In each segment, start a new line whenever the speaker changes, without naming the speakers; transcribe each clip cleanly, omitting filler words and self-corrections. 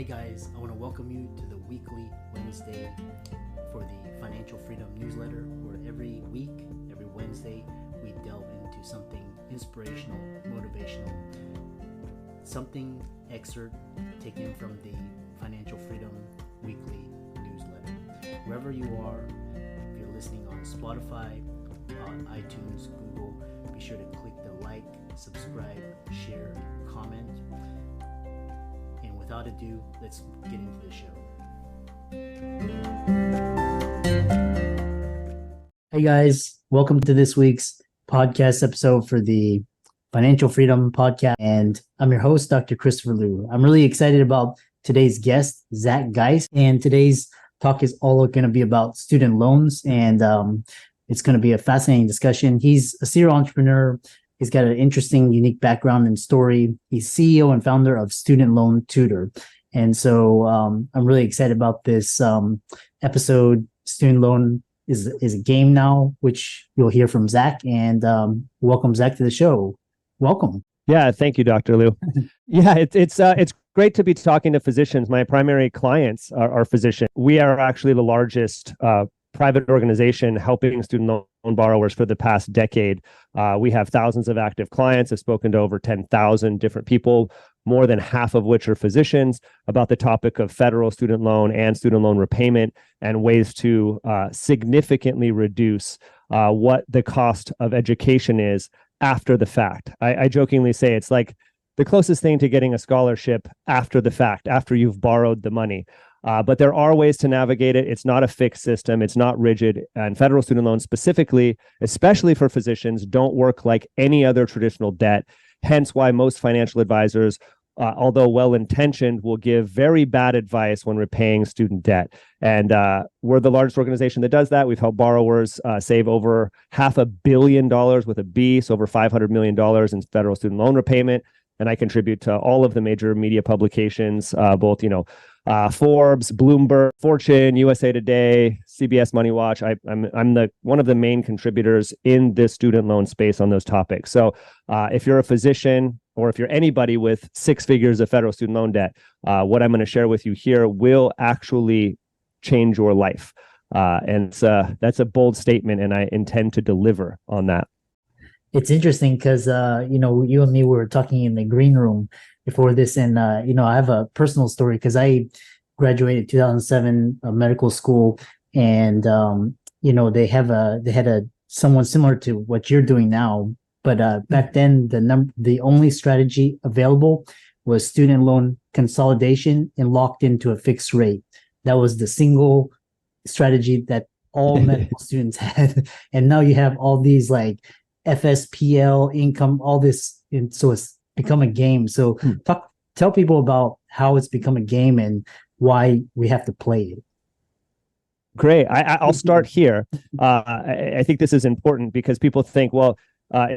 Hey guys, I want to welcome you to the weekly Wednesday for the Financial Freedom newsletter, where every week, every Wednesday, we delve into something inspirational, motivational, something excerpt taken from the Financial Freedom weekly newsletter. Wherever you are, if you're listening on Spotify, on iTunes, Google, be sure to click the like, subscribe, share, comment. And without ado, let's get into the show. Hey guys, welcome to this week's podcast episode for the Financial Freedom Podcast. And I'm your host, Dr. Christopher Liu. I'm really excited about today's guest, Zack Geist. And today's talk is all going to be about student loans. And it's going to be a fascinating discussion. He's a serial entrepreneur. He's got an interesting, unique background and story. He's CEO and founder of Student Loan Tutor. And so I'm really excited about this episode. Student loan is a game now, which you'll hear from Zack. And welcome, Zack, to the show. Welcome.
Yeah, thank you, Dr. Liu. Yeah, it's great to be talking to physicians. My primary clients are physicians. We are actually the largest private organization helping student loan borrowers for the past decade. We have thousands of active clients. I've spoken to over 10,000 different people, more than half of which are physicians, about the topic of federal student loan and student loan repayment and ways to significantly reduce what the cost of education is after the fact. I jokingly say it's like the closest thing to getting a scholarship after the fact, after you've borrowed the money. But there are ways to navigate it. It's not a fixed system. It's not rigid. And federal student loans specifically, especially for physicians, don't work like any other traditional debt. Hence why most financial advisors, although well-intentioned, will give very bad advice when repaying student debt. And we're the largest organization that does that. We've helped borrowers save over $500 million with a B, so over $500 million in federal student loan repayment. And I contribute to all of the major media publications, both, Forbes, Bloomberg, Fortune, USA Today, CBS Money Watch. I'm one of the main contributors in this student loan space on those topics. So if you're a physician or if you're anybody with six figures of federal student loan debt, what I'm going to share with you here will actually change your life. And that's a bold statement, and I intend to deliver on that.
It's interesting because, you and me were talking in the green room before this. And, I have a personal story because I graduated 2007 medical school. And, they had someone similar to what you're doing now. But back then, the only strategy available was student loan consolidation and locked into a fixed rate. That was the single strategy that all medical students had. And now you have all these like FSPL income, all this, and so it's become a game. So tell people about how it's become a game and why we have to play it.
Great. I'll start here. I think this is important because people think, well,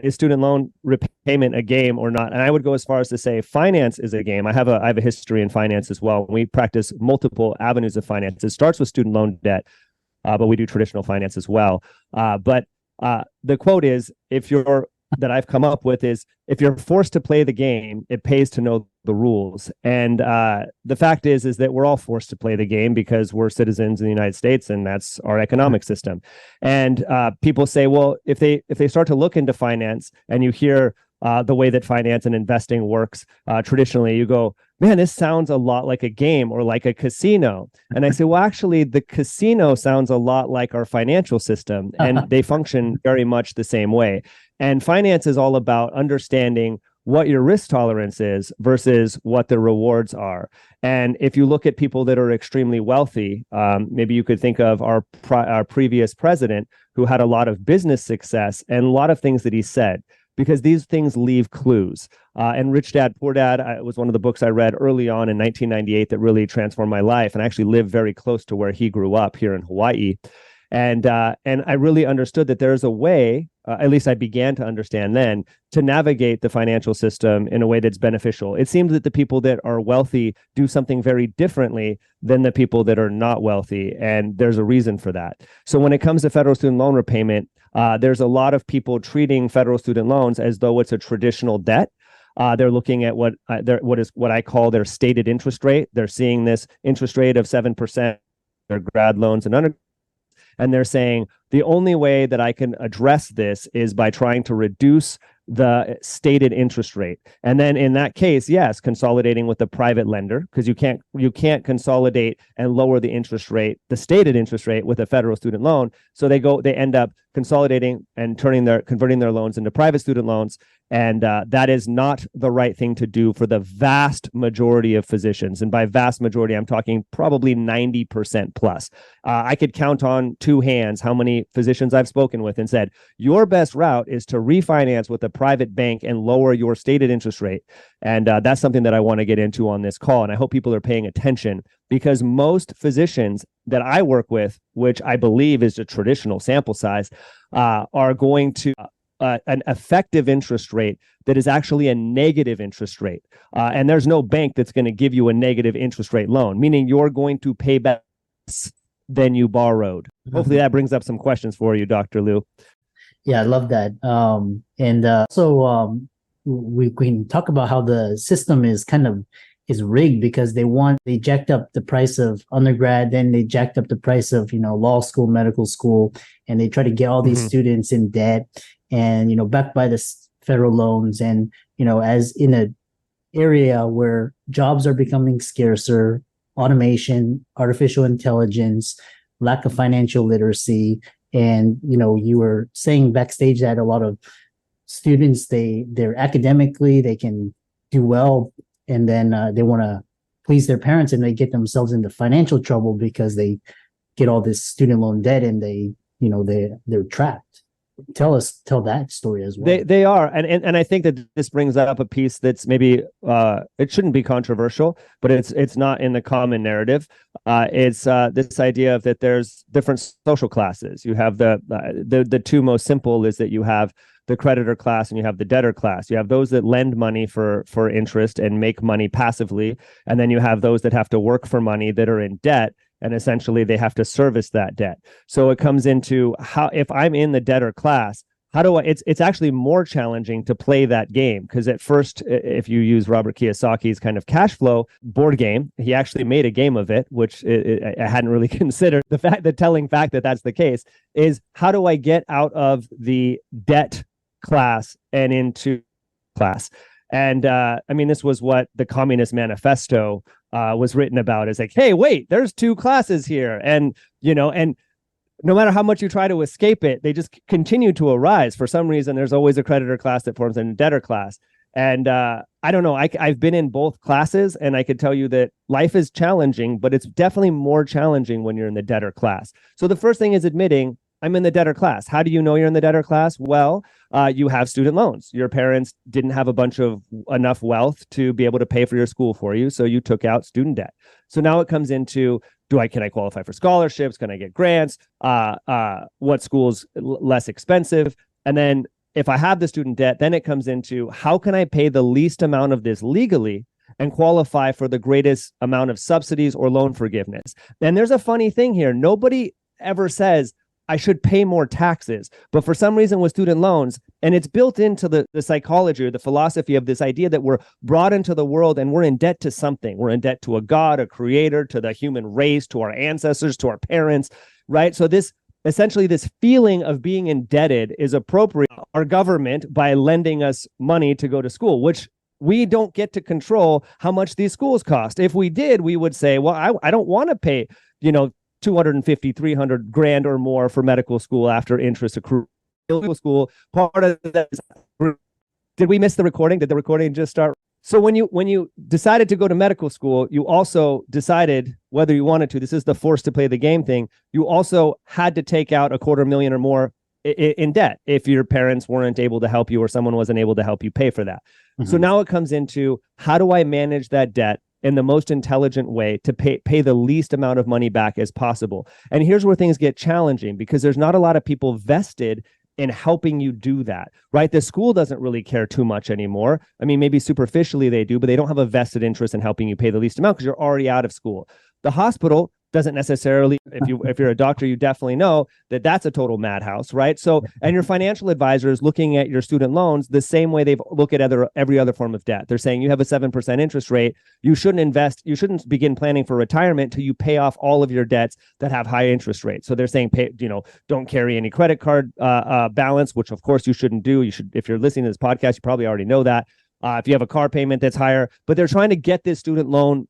is student loan repayment a game or not? And I would go as far as to say finance is a game. I have a history in finance as well. We practice multiple avenues of finance. It starts with student loan debt, but we do traditional finance as well. But the quote is, that I've come up with is, if you're forced to play the game, it pays to know the rules. And the fact is that we're all forced to play the game because we're citizens in the United States, and that's our economic system. And people say, well, if they start to look into finance and you hear the way that finance and investing works traditionally, you go, man, this sounds a lot like a game or like a casino. And I say, well, actually, the casino sounds a lot like our financial system, and they function very much the same way. And finance is all about understanding what your risk tolerance is versus what the rewards are. And if you look at people that are extremely wealthy, maybe you could think of our previous president, who had a lot of business success and a lot of things that he said, because these things leave clues. And Rich Dad, Poor Dad was one of the books I read early on in 1998 that really transformed my life. And I actually lived very close to where he grew up here in Hawaii. And I really understood that there's a way, at least I began to understand then, to navigate the financial system in a way that's beneficial. It seems that the people that are wealthy do something very differently than the people that are not wealthy. And there's a reason for that. So when it comes to federal student loan repayment, there's a lot of people treating federal student loans as though it's a traditional debt. They're looking at what I call their stated interest rate. They're seeing this interest rate of 7%, their grad loans and under, and they're saying the only way that I can address this is by trying to reduce the stated interest rate. And then in that case, yes, consolidating with a private lender, because you can't consolidate and lower the interest rate, the stated interest rate, with a federal student loan. So they end up consolidating and converting their loans into private student loans. And that is not the right thing to do for the vast majority of physicians. And by vast majority, I'm talking probably 90% plus. I could count on two hands how many physicians I've spoken with and said, your best route is to refinance with a private bank and lower your stated interest rate. And that's something that I want to get into on this call. And I hope people are paying attention, because most physicians that I work with, which I believe is a traditional sample size, are going to an effective interest rate that is actually a negative interest rate. And there's no bank that's going to give you a negative interest rate loan, meaning you're going to pay back less than you borrowed. Mm-hmm. Hopefully that brings up some questions for you, Dr. Liu.
Yeah, I love that. We can talk about how the system is rigged, because they jacked up the price of undergrad, then they jacked up the price of, law school, medical school, and they try to get all these students in debt and, backed by the federal loans. And, as in an area where jobs are becoming scarcer, automation, artificial intelligence, lack of financial literacy. And, you were saying backstage that a lot of students, they're academically, they can do well, and then they want to please their parents, and they get themselves into financial trouble because they get all this student loan debt, and they're trapped. Tell that story as well.
They are, and I think that this brings up a piece that's maybe it shouldn't be controversial, but it's not in the common narrative. It's this idea of that there's different social classes. You have the two most simple is that you have the creditor class and you have the debtor class. You have those that lend money for interest and make money passively, and then you have those that have to work for money that are in debt. And essentially, they have to service that debt. So it comes into how, if I'm in the debtor class, how do I? It's actually more challenging to play that game, because at first, if you use Robert Kiyosaki's kind of cash flow board game, he actually made a game of it, which I hadn't really considered. The telling fact that that's the case is, how do I get out of the debt class and into class? And this was what the Communist Manifesto was written about. Is like, hey, wait, there's two classes here, and no matter how much you try to escape it, they just continue to arise. For some reason, there's always a creditor class that forms a debtor class. And I don't know, I've been in both classes, and I could tell you that life is challenging, but it's definitely more challenging when you're in the debtor class. So the first thing is admitting, I'm in the debtor class. How do you know you're in the debtor class? Well, you have student loans. Your parents didn't have enough wealth to be able to pay for your school for you, so you took out student debt. So now it comes into, can I qualify for scholarships? Can I get grants? What school's less expensive? And then if I have the student debt, then it comes into, how can I pay the least amount of this legally and qualify for the greatest amount of subsidies or loan forgiveness? And there's a funny thing here. Nobody ever says, I should pay more taxes. But for some reason with student loans, and it's built into the psychology or the philosophy of this idea that we're brought into the world and we're in debt to something. We're in debt to a God, a creator, to the human race, to our ancestors, to our parents, right? So this feeling of being indebted is appropriate. Our government, by lending us money to go to school, which we don't get to control how much these schools cost. If we did, we would say, well, I don't want to pay, 250, 300 grand or more for medical school after interest accrued. School, part of that is, did we miss the recording? Did the recording just start? So when you decided to go to medical school, you also decided whether you wanted to. This is the force to play the game thing. You also had to take out $250,000 or more in debt if your parents weren't able to help you or someone wasn't able to help you pay for that. Mm-hmm. So now it comes into, how do I manage that debt in the most intelligent way to pay the least amount of money back as possible? And here's where things get challenging, because there's not a lot of people vested in helping you do that, right? The school doesn't really care too much anymore. I mean, maybe superficially they do, but they don't have a vested interest in helping you pay the least amount because you're already out of school. The hospital doesn't necessarily, if you're a doctor, you definitely know that that's a total madhouse, right? So, and your financial advisor is looking at your student loans the same way they've looked at every other form of debt. They're saying you have a 7% interest rate. You shouldn't begin planning for retirement till you pay off all of your debts that have high interest rates. So they're saying, don't carry any credit card balance, which of course you shouldn't do. You should, if you're listening to this podcast, you probably already know that. If you have a car payment that's higher, but they're trying to get this student loan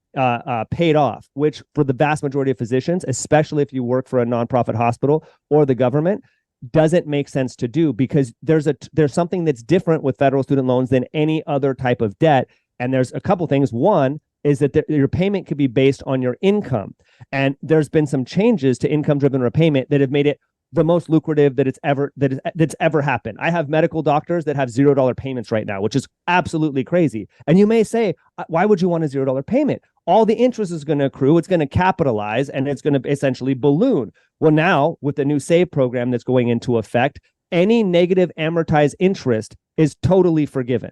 paid off, which for the vast majority of physicians, especially if you work for a nonprofit hospital or the government, doesn't make sense to do, because there's something that's different with federal student loans than any other type of debt. And there's a couple things. One is that your payment could be based on your income. And there's been some changes to income-driven repayment that have made it the most lucrative that's ever happened. I have medical doctors that have $0 payments right now, which is absolutely crazy. And you may say, why would you want a $0 payment? All the interest is going to accrue, it's going to capitalize, and it's going to essentially balloon. Well, now with the new SAVE program that's going into effect, any negative amortized interest is totally forgiven.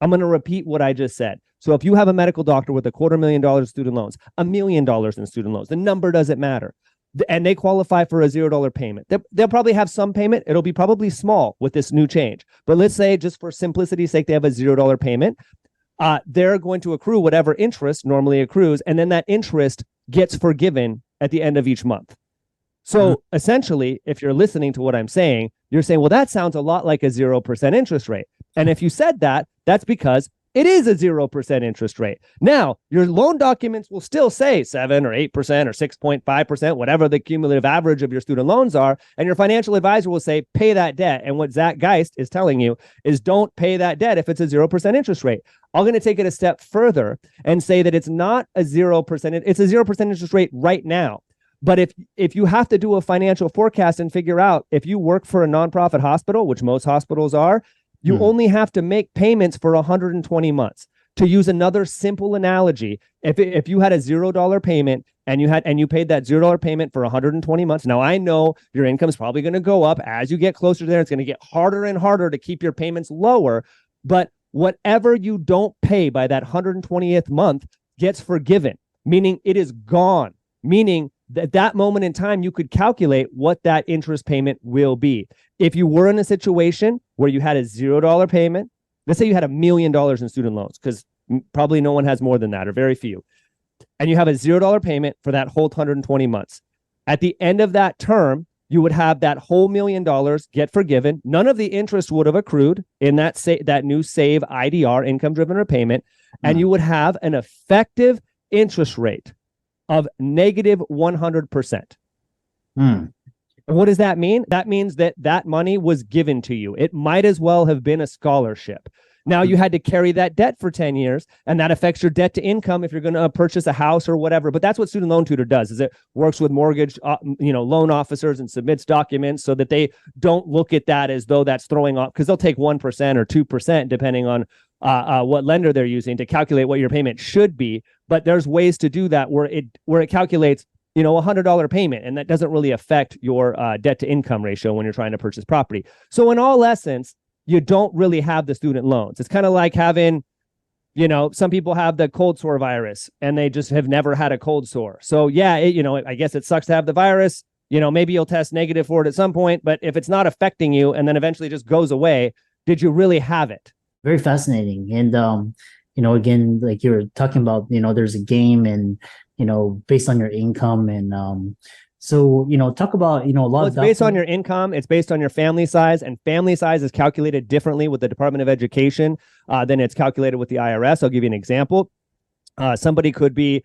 I'm going to repeat what I just said. So if you have a medical doctor with $250,000 in student loans, $1 million in student loans, the number doesn't matter, and they qualify for a $0 payment, they'll probably have some payment. It'll be probably small with this new change. But let's say, just for simplicity's sake, they have a $0 payment. They're going to accrue whatever interest normally accrues, and then that interest gets forgiven at the end of each month. So essentially, if you're listening to what I'm saying, you're saying, well, that sounds a lot like a 0% interest rate. And if you said that, that's because it is a 0% interest rate. Now, your loan documents will still say 7 or 8% or 6.5%, whatever the cumulative average of your student loans are. And your financial advisor will say, pay that debt. And what Zack Geist is telling you is, don't pay that debt if it's a 0% interest rate. I'm going to take it a step further and say that it's not a 0%. It's a 0% interest rate right now. But if you have to do a financial forecast and figure out, if you work for a nonprofit hospital, which most hospitals are, you only have to make payments for 120 months. To use another simple analogy, if you had a $0 payment and you paid that $0 payment for 120 months, now I know your income is probably going to go up as you get closer to there. It's going to get harder and harder to keep your payments lower. But whatever you don't pay by that 120th month gets forgiven, meaning it is gone, meaning at that moment in time, you could calculate what that interest payment will be. If you were in a situation where you had a $0 payment, let's say you had $1 million in student loans, because probably no one has more than that, or very few, and you have a $0 payment for that whole 120 months. At the end of that term, you would have that whole $1 million get forgiven. None of the interest would have accrued in that new SAVE IDR, income-driven repayment, and you would have an effective interest rate of negative 100%. And what does that mean? That means that money was given to you. It might as well have been a scholarship. Now you had to carry that debt for 10 years, and that affects your debt to income if you're going to purchase a house or whatever. But that's what Student Loan Tutor does, is it works with mortgage loan officers and submits documents so that they don't look at that as though that's throwing off, because they'll take 1% or 2% depending on what lender they're using to calculate what your payment should be. But there's ways to do that where it calculates a $100 payment, and that doesn't really affect your debt to income ratio when you're trying to purchase property. So in all essence, you don't really have the student loans. It's kind of like having, some people have the cold sore virus and they just have never had a cold sore. So yeah, I guess it sucks to have the virus. Maybe you'll test negative for it at some point, but if it's not affecting you and then eventually just goes away, did you really have it?
Very fascinating. And, again, like you were talking about, there's a game and, based on your income. And so, talk about, a lot
it's based on your income. It's based on your family size, and family size is calculated differently with the Department of Education than it's calculated with the IRS. I'll give you an example. Somebody could be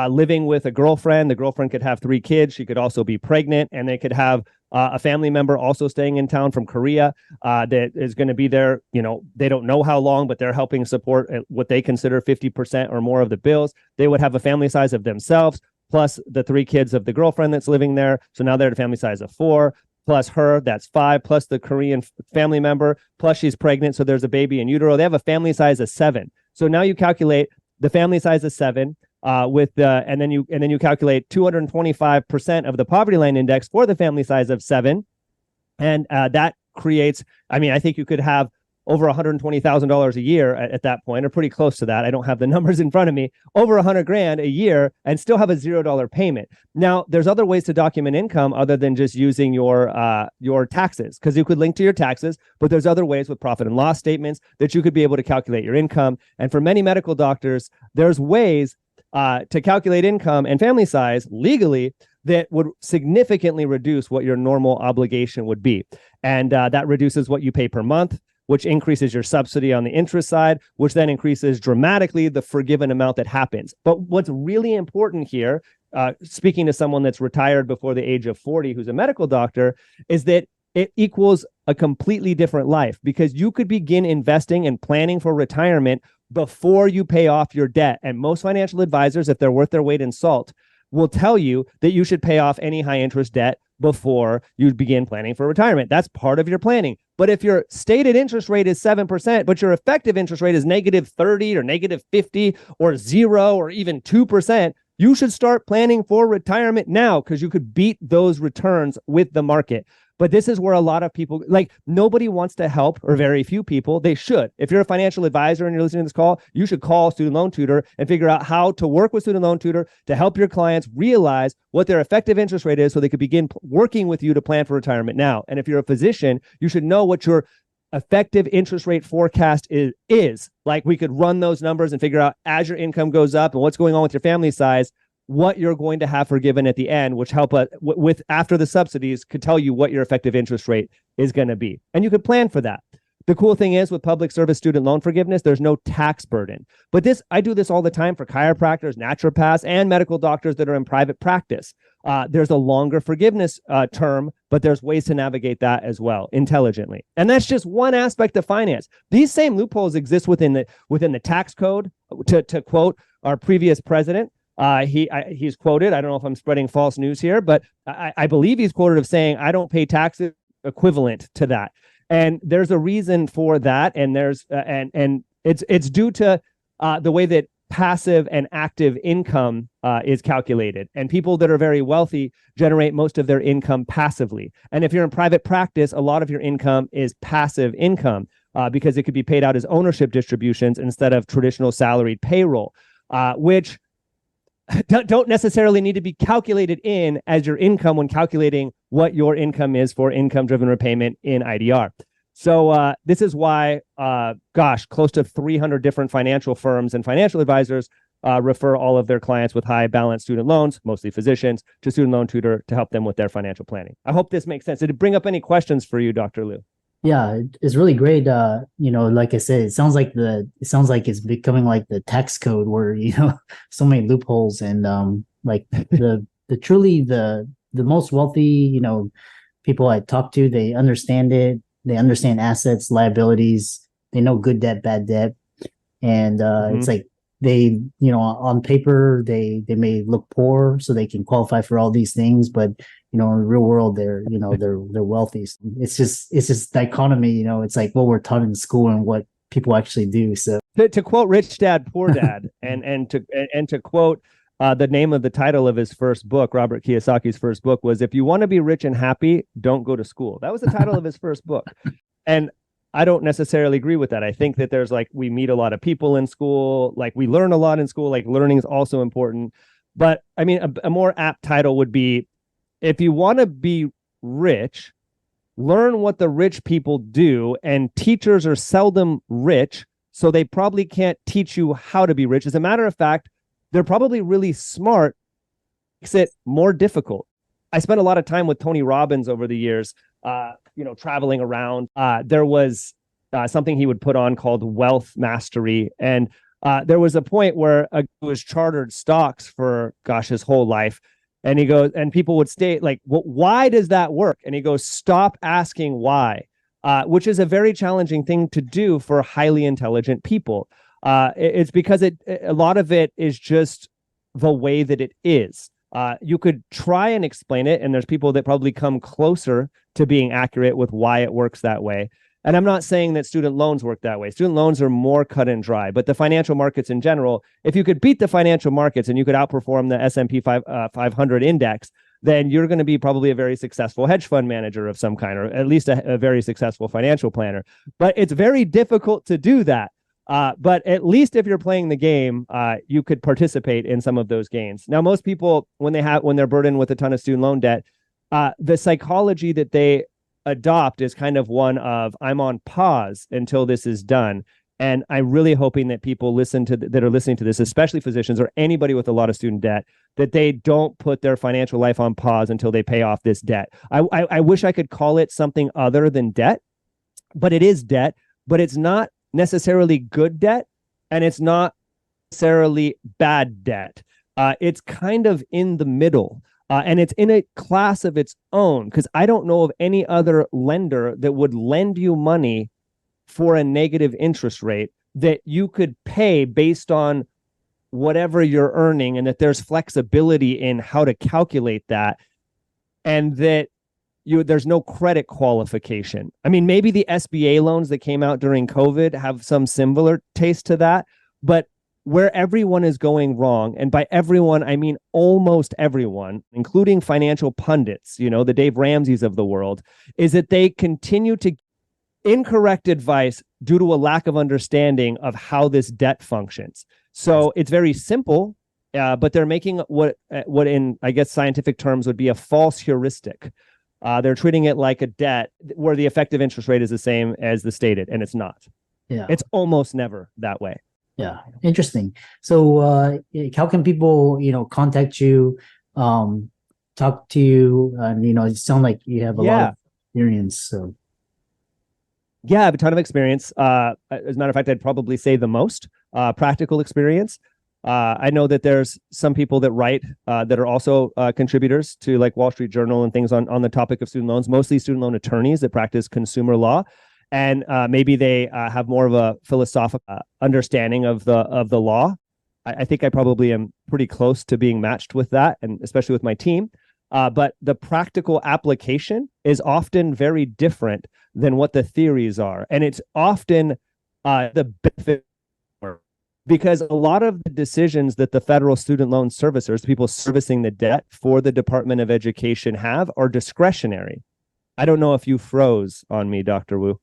living with a girlfriend. The girlfriend could have 3 kids. She could also be pregnant, and they could have a family member also staying in town from Korea that is going to be there. They don't know how long, but they're helping support what they consider 50% or more of the bills. They would have a family size of themselves, plus the 3 kids of the girlfriend that's living there. So now they're at a family size of 4, plus her, that's 5, plus the Korean family member, plus she's pregnant, so there's a baby in utero. They have a family size of 7. So now you calculate the family size of 7 and then you calculate 225% of the poverty line index for the family size of 7, and that creates. I think you could have over $120,000 a year at that point, or pretty close to that. I don't have the numbers in front of me, over 100 grand a year and still have a $0 payment. Now, there's other ways to document income other than just using your taxes, because you could link to your taxes, but there's other ways with profit and loss statements that you could be able to calculate your income. And for many medical doctors, there's ways to calculate income and family size legally that would significantly reduce what your normal obligation would be. And that reduces what you pay per month, which increases your subsidy on the interest side, which then increases dramatically the forgiven amount that happens. But what's really important here, speaking to someone that's retired before the age of 40, who's a medical doctor, is that it equals a completely different life, because you could begin investing and planning for retirement before you pay off your debt. And most financial advisors, if they're worth their weight in salt, will tell you that you should pay off any high interest debt before you begin planning for retirement. That's part of your planning. But if your stated interest rate is 7%, but your effective interest rate is -30 or -50 or 0 or even 2%, you should start planning for retirement now, because you could beat those returns with the market. But this is where a lot of people, like, nobody wants to help, or very few people. They should. If you're a financial advisor and you're listening to this call, you should call Student Loan Tutor and figure out how to work with Student Loan Tutor to help your clients realize what their effective interest rate is, so they could begin working with you to plan for retirement now. And if you're a physician, you should know what your effective interest rate forecast is. Like, we could run those numbers and figure out, as your income goes up and what's going on with your family size, what you're going to have forgiven at the end, which help with after the subsidies could tell you what your effective interest rate is going to be. And you could plan for that. The cool thing is, with public service student loan forgiveness, there's no tax burden. But I do this all the time for chiropractors, naturopaths, and medical doctors that are in private practice. There's a longer forgiveness term, but there's ways to navigate that as well intelligently. And that's just one aspect of finance. These same loopholes exist within the tax code. To quote our previous president, he's quoted, I don't know if I'm spreading false news here, but I believe he's quoted of saying, "I don't pay taxes equivalent to that." And there's a reason for that, and it's due to the way that passive and active income is calculated. And people that are very wealthy generate most of their income passively. And if you're in private practice, a lot of your income is passive income because it could be paid out as ownership distributions instead of traditional salaried payroll, which don't necessarily need to be calculated in as your income when calculating what your income is for income-driven repayment in IDR. So this is why, close to 300 different financial firms and financial advisors refer all of their clients with high balance student loans, mostly physicians, to Student Loan Tutor to help them with their financial planning. I hope this makes sense. Did it bring up any questions for you, Dr. Liu?
Yeah, it's really great. Like I said, it sounds like it's becoming like the tax code, where so many loopholes, and like the most wealthy people I talk to, they understand it. They understand assets, liabilities. They know good debt, bad debt, and it's like they on paper they may look poor, so they can qualify for all these things, but in the real world, they're wealthy. It's just dichotomy. It's like what we're taught in school and what people actually do. So
to quote Rich Dad Poor Dad, and to quote the name of the title of his first book, Robert Kiyosaki's first book, was "If you want to be rich and happy, don't go to school." That was the title of his first book, and I don't necessarily agree with that. I think that there's we meet a lot of people in school, we learn a lot in school. Learning is also important, but I mean, a more apt title would be, if you want to be rich, learn what the rich people do, and teachers are seldom rich, so they probably can't teach you how to be rich. As a matter of fact, they're probably really smart, makes it more difficult. I spent a lot of time with Tony Robbins over the years, traveling around. There was something he would put on called Wealth Mastery, and there was a point where he was chartered stocks for his whole life. And he goes, and people would state why does that work? And he goes, stop asking why, which is a very challenging thing to do for highly intelligent people. It's because a lot of it is just the way that it is. You could try and explain it, and there's people that probably come closer to being accurate with why it works that way. And I'm not saying that student loans work that way. Student loans are more cut and dry, but the financial markets in general, if you could beat the financial markets and you could outperform the S&P 500 index, then you're going to be probably a very successful hedge fund manager of some kind, or at least a very successful financial planner. But it's very difficult to do that. But at least if you're playing the game, you could participate in some of those gains. Now, most people, when they're burdened with a ton of student loan debt, the psychology that they adopt is kind of one of, I'm on pause until this is done. And I'm really hoping that people that are listening to this, especially physicians or anybody with a lot of student debt, that they don't put their financial life on pause until they pay off this debt. I wish I could call it something other than debt, but it is debt, but it's not necessarily good debt, and it's not necessarily bad debt. It's kind of in the middle. And it's in a class of its own, because I don't know of any other lender that would lend you money for a negative interest rate that you could pay based on whatever you're earning, and that there's flexibility in how to calculate that, and that there's no credit qualification. I mean, maybe the SBA loans that came out during COVID have some similar taste to that, but where everyone is going wrong, and by everyone, I mean almost everyone, including financial pundits, the Dave Ramseys of the world, is that they continue to incorrect advice due to a lack of understanding of how this debt functions. So it's very simple, but they're making what in, I guess, scientific terms would be a false heuristic. They're treating it like a debt where the effective interest rate is the same as the stated, and it's not.
Yeah.
It's almost never that way.
Yeah. Interesting. So how can people, contact you, talk to you? And, it sounds like you have a lot of experience. So.
Yeah, I have a ton of experience. As a matter of fact, I'd probably say the most practical experience. I know that there's some people that write that are also contributors to like Wall Street Journal and things on the topic of student loans, mostly student loan attorneys that practice consumer law. And maybe they have more of a philosophical understanding of the law. I think I probably am pretty close to being matched with that, and especially with my team. But the practical application is often very different than what the theories are. And it's often the benefit, because a lot of the decisions that the federal student loan servicers, the people servicing the debt for the Department of Education, have are discretionary. I don't know if you froze on me, Dr. Wu.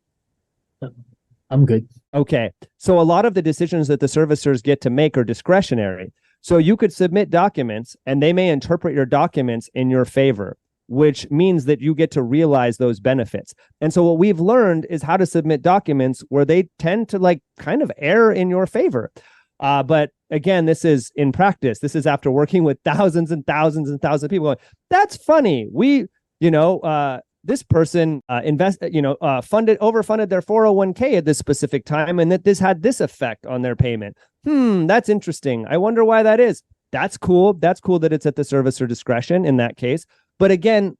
I'm good.
Okay. So a lot of the decisions that the servicers get to make are discretionary. So you could submit documents and they may interpret your documents in your favor, which means that you get to realize those benefits. And so what we've learned is how to submit documents where they tend to kind of err in your favor. But again, this is in practice. This is after working with thousands and thousands and thousands of people going, that's funny. This person overfunded their 401k at this specific time, and that this had this effect on their payment. That's interesting. I wonder why that is. That's cool. That's cool that it's at the servicer discretion in that case. But again,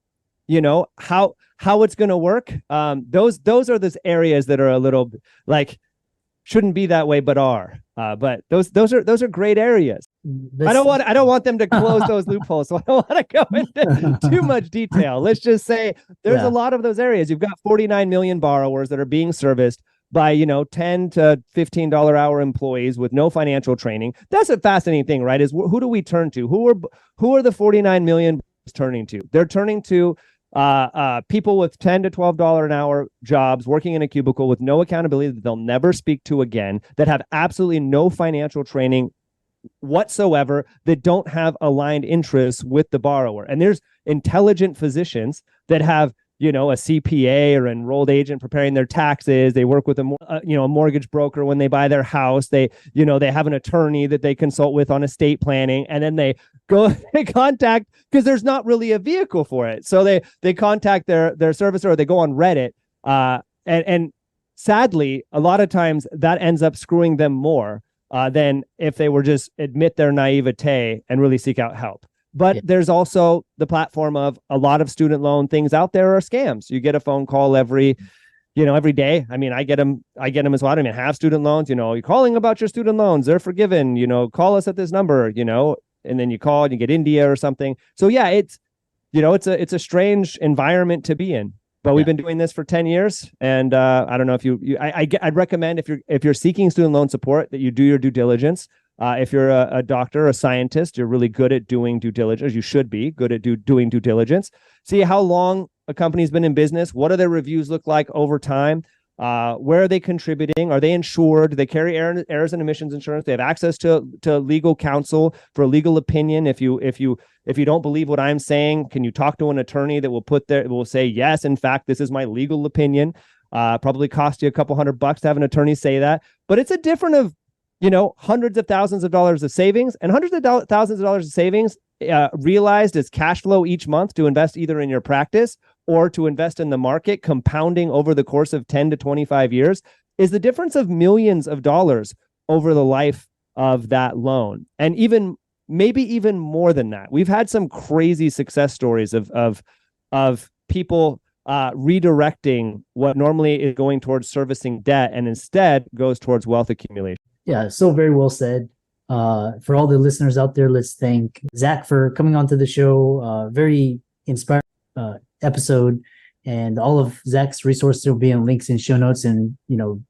how it's going to work. Those are those areas that are a little shouldn't be that way, but are. But those are great areas. I don't want them to close those loopholes, so I don't want to go into too much detail. Let's just say there's a lot of those areas. You've got 49 million borrowers that are being serviced by $10 to $15 hour employees with no financial training. That's a fascinating thing, right? Is who do we turn to? Who are the 49 million turning to? They're turning to people with $10 to $12 an hour jobs, working in a cubicle with no accountability that they'll never speak to again, that have absolutely no financial training whatsoever, that don't have aligned interests with the borrower. And there's intelligent physicians that have a CPA or enrolled agent preparing their taxes. They work with a mortgage broker when they buy their house. They have an attorney that they consult with on estate planning, and then they contact, because there's not really a vehicle for it. So they contact their servicer, or they go on Reddit. And sadly, a lot of times that ends up screwing them more than if they were just admit their naivete and really seek out help. But there's also the platform of a lot of student loan things out there are scams. You get a phone call every day. I mean, I get them as well. I mean, have student loans, you're calling about your student loans. They're forgiven, call us at this number, and then you call and you get India or something. So yeah, it's a strange environment to be in. But we've been doing this for 10 years, and I don't know if I'd recommend if you're seeking student loan support that you do your due diligence. If you're a doctor, a scientist, you're really good at doing due diligence. You should be good at doing due diligence. See how long a company's been in business. What do their reviews look like over time? Where are they contributing? Are they insured? Do they carry errors and emissions insurance? They have access to legal counsel for a legal opinion. If you don't believe what I'm saying, can you talk to an attorney that will say, yes, in fact, this is my legal opinion. Probably cost you a couple $100 to have an attorney say that, but it's a different of, hundreds of thousands of dollars of savings and hundreds of thousands of dollars of savings realized as cash flow each month to invest either in your practice or to invest in the market, compounding over the course of 10 to 25 years, is the difference of millions of dollars over the life of that loan. And maybe even more than that. We've had some crazy success stories of people redirecting what normally is going towards servicing debt and instead goes towards wealth accumulation.
Yeah, so very well said. For all the listeners out there, let's thank Zack for coming onto the show. Very inspiring episode, and all of Zack's resources will be in links in show notes, and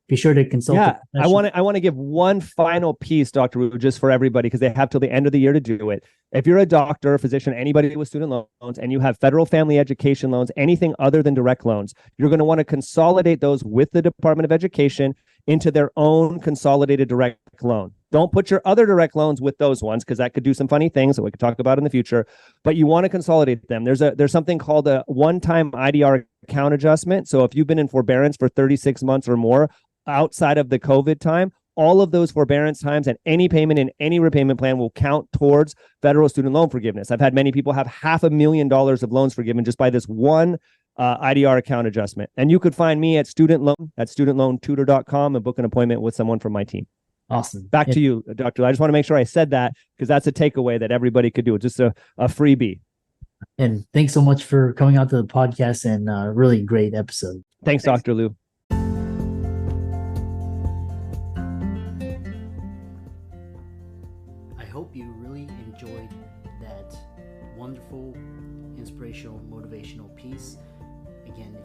be sure to consult.
Yeah, I want to give one final piece, Dr. Wu, just for everybody, because they have till the end of the year to do it. If you're a doctor, a physician, anybody with student loans, and you have federal family education loans, anything other than direct loans, you're going to want to consolidate those with the Department of Education into their own consolidated direct loan. Don't put your other direct loans with those ones, because that could do some funny things that we could talk about in the future, but you want to consolidate them. There's something called a one-time IDR account adjustment. So if you've been in forbearance for 36 months or more outside of the COVID time, all of those forbearance times and any payment in any repayment plan will count towards federal student loan forgiveness. I've had many people have $500,000 of loans forgiven just by this one IDR account adjustment. And you could find me at studentloantutor.com and book an appointment with someone from my team.
Awesome.
Back to you, Dr. I just want to make sure I said that, because that's a takeaway that everybody could do. It's just a freebie.
And thanks so much for coming out to the podcast, and really great episode.
Thanks, Dr. Lou.
I hope you really enjoyed that wonderful, inspirational, motivational piece. Again,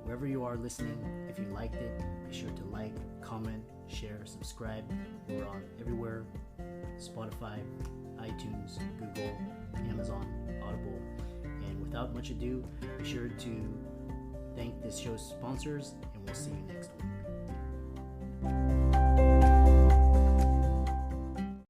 wherever you are listening, if you liked it, be sure to like, comment, share, subscribe. We're on everywhere: Spotify, iTunes, Google, Amazon, Audible. And without much ado, be sure to thank this show's sponsors, and we'll see you next week.